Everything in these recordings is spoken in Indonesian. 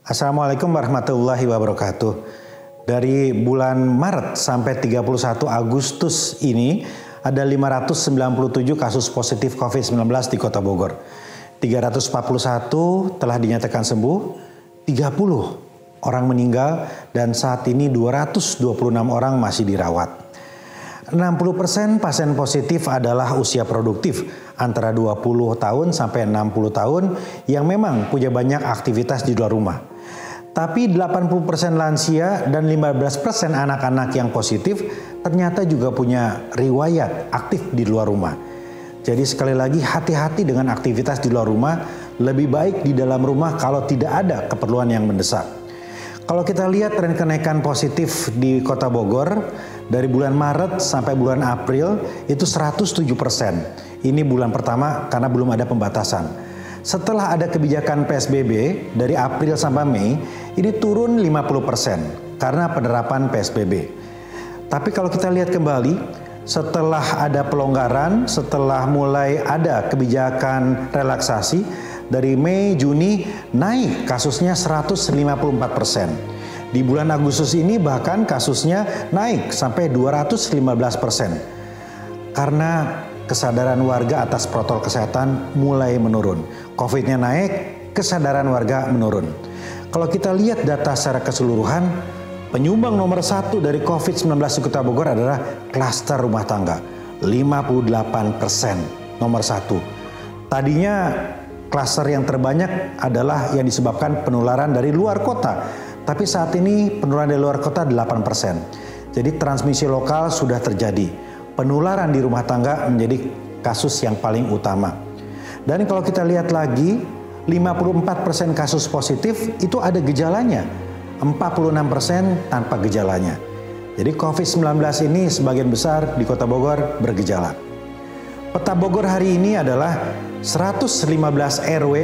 Assalamualaikum warahmatullahi wabarakatuh. Dari bulan Maret sampai 31 Agustus ini ada 597 kasus positif COVID-19 di Kota Bogor. 341 telah dinyatakan sembuh, 30 orang meninggal, dan saat ini 226 orang masih dirawat. 60% pasien positif adalah usia produktif antara 20 tahun sampai 60 tahun yang memang punya banyak aktivitas di luar rumah. Tapi 80% lansia dan 15% anak-anak yang positif ternyata juga punya riwayat aktif di luar rumah. Jadi sekali lagi hati-hati dengan aktivitas di luar rumah, lebih baik di dalam rumah kalau tidak ada keperluan yang mendesak. Kalau kita lihat tren kenaikan positif di Kota Bogor dari bulan Maret sampai bulan April itu 107%. Ini bulan pertama karena belum ada pembatasan. Setelah ada kebijakan PSBB dari April sampai Mei, ini turun 50% karena penerapan PSBB. Tapi kalau kita lihat kembali, setelah ada pelonggaran, setelah mulai ada kebijakan relaksasi, dari Mei, Juni naik kasusnya 154%. Di bulan Agustus ini bahkan kasusnya naik sampai 215%. Karena kesadaran warga atas protokol kesehatan mulai menurun. Covid-nya naik, kesadaran warga menurun. Kalau kita lihat data secara keseluruhan, penyumbang nomor 1 dari COVID-19 di Kota Bogor adalah klaster rumah tangga. 58% nomor 1. Tadinya klaster yang terbanyak adalah yang disebabkan penularan dari luar kota. Tapi saat ini penularan dari luar kota 8%. Jadi transmisi lokal sudah terjadi. Penularan di rumah tangga menjadi kasus yang paling utama. Dan kalau kita lihat lagi, 54% kasus positif itu ada gejalanya. 46% tanpa gejalanya. Jadi COVID-19 ini sebagian besar di Kota Bogor bergejala. Peta Bogor hari ini adalah 115 RW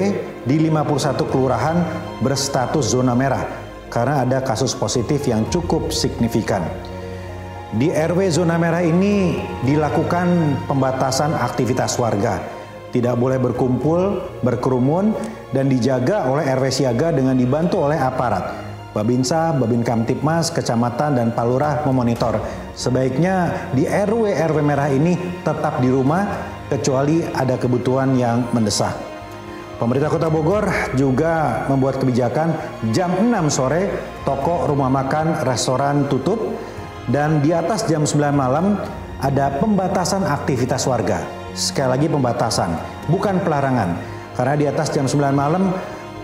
di 51 kelurahan berstatus zona merah karena ada kasus positif yang cukup signifikan. Di RW zona merah ini dilakukan pembatasan aktivitas warga. Tidak boleh berkumpul, berkerumun, dan dijaga oleh RW siaga dengan dibantu oleh aparat. Babinsa, Babin Kamtipmas, Kecamatan, dan Palurah memonitor. Sebaiknya di RW merah ini tetap di rumah kecuali ada kebutuhan yang mendesak. Pemerintah Kota Bogor juga membuat kebijakan jam 6 sore toko, rumah makan, restoran tutup, dan di atas jam 9 malam ada pembatasan aktivitas warga. Sekali lagi pembatasan, bukan pelarangan. Karena di atas jam 9 malam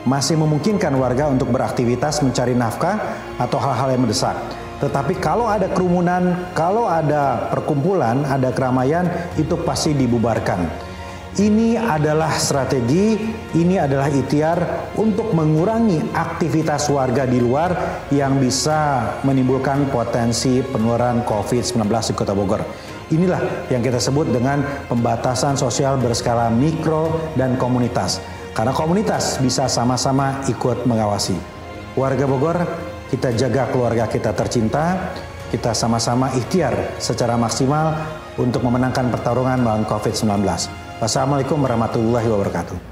masih memungkinkan warga untuk beraktivitas mencari nafkah atau hal-hal yang mendesak. Tetapi kalau ada kerumunan, kalau ada perkumpulan, ada keramaian, itu pasti dibubarkan. Ini adalah strategi, ini adalah ikhtiar untuk mengurangi aktivitas warga di luar yang bisa menimbulkan potensi penularan COVID-19 di Kota Bogor. Inilah yang kita sebut dengan pembatasan sosial berskala mikro dan komunitas. Karena komunitas bisa sama-sama ikut mengawasi. Warga Bogor, kita jaga keluarga kita tercinta, kita sama-sama ikhtiar secara maksimal untuk memenangkan pertarungan melawan COVID-19. Wassalamualaikum warahmatullahi wabarakatuh.